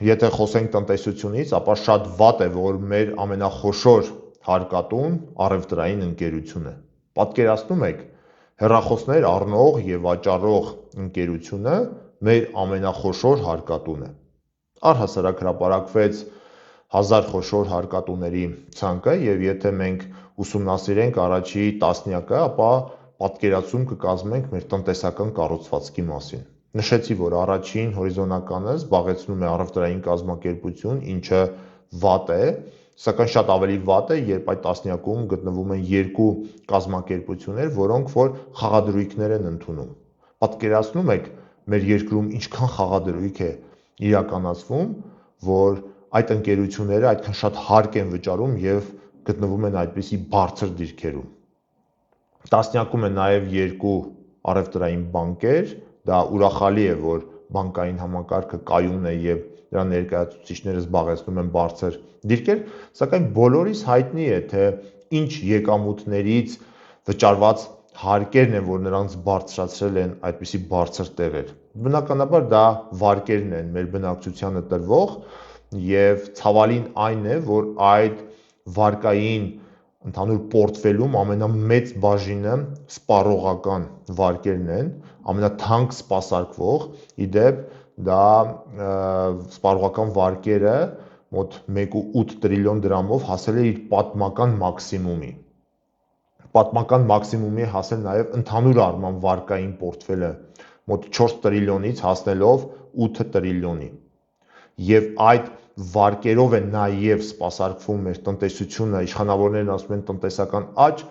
Եթե խոսենք տնտեսությունից, ապա շատ վատ է, որ մեր ամենախոշոր հարկատուն առևտրային ընկերություն է։ Պատկերացնում եք, հեռախոսներ առնող եւ վաճառող ընկերությունը մեր ամենախոշոր հարկատուն է։ Առհասարակ հրապարակվեց 1000 խոշոր հարկատուների ցանկը եւ եթե մենք ուսումնասիրենք առաջի տասնյակը, ապա պատկերացում կկազմենք մեր տնտեսական կառուցվածքի մասին։ Նշեցի, որ առաջին հորիզոնականը զբաղեցնում է առևտրային կազմակերպություն, ինչը վատ է, սակայն շատ ավելի վատ է, երբ այդ տասնյակում գտնվում են երկու կազմակերպություններ, որոնք որ խաղադրույքներ են ընդունում։ Պատկերացնում եք, մեր երկրում ինչքան խաղադրույք է իրականացվում, որ այդ ընկերությունները այդքան շատ հարկ են վճարում եւ գտնվում են այդպիսի բարձր դիրքերում։ Տասնյակում են նաև երկու առևտրային բանկեր, դա ուրախալի է, որ բանկային համակարգը կայուն է եւ դրա ներկայացուցիչները զբաղեցնում են բարձր դիրքեր, սակայն բոլորիս հայտնի է, թե ինչ եկամուտներից վճարված հարկերն են, որ նրանց բարձրացրել են այդպիսի բարձր տեղեր։ Բնականաբար դա վարկերն են մեր բնակչությանը տրվող եւ ցավալին այն է, որ այդ վարկային ընդհանուր պորտֆելում ամենամեծ բաժինը սպառողական վարկերն են, ամենաթանկ սպասարկվող, իդեպ դա սպառողական վարկերը մոտ 1.8 տրիլիոն դրամով հասել է իր պատմական մաքսիմումի։ Պատմական մաքսիմումի հասել նաև ընդհանուր առմամբ վարկային պորտֆելը մոտ 4 տրիլիոնից հասնելով 8 տրիլիոնի։ Եվ այդ վարկերով է նաև սպասարկվում մեր տնտեսությունը, իշխանավորներն ասում են տնտեսական աճ,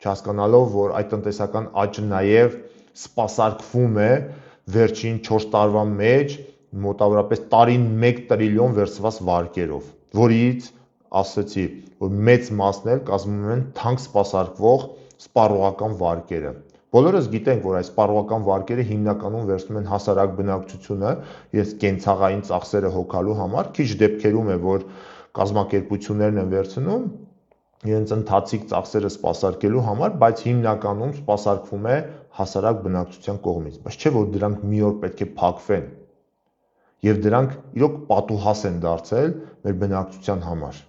չհասկանալով, որ այդ տնտեսական աճը նաև սպասարկվում է վերջին 4 տարվա մեջ մոտավորապես տարին 1 տրիլիոն վերցված վարկերով, որից ասացի, որ մեծ մասն էլ կազմում են թանկ սպասարկվող սպառողական վարկերը։ Բոլորս գիտենք, որ այս սպառողական վարկերը հիմնականում վերցնում են հասարակ բնակչությունը իրենց կենցաղային ծախսերը հոգալու համար, քիչ դեպքերում է, որ կազմակերպություններն են վերցնում իրենց ընթացիկ ծախսերը սպասարկելու համար, բայց հիմնականում սպասարկվում է հասարակ բնակչության կողմից, բայց չէ որ դրանք մի օր պետք է փակվեն։ Եվ դրանք իրոք պատուհաս են դարձել մեր բնակչության համար։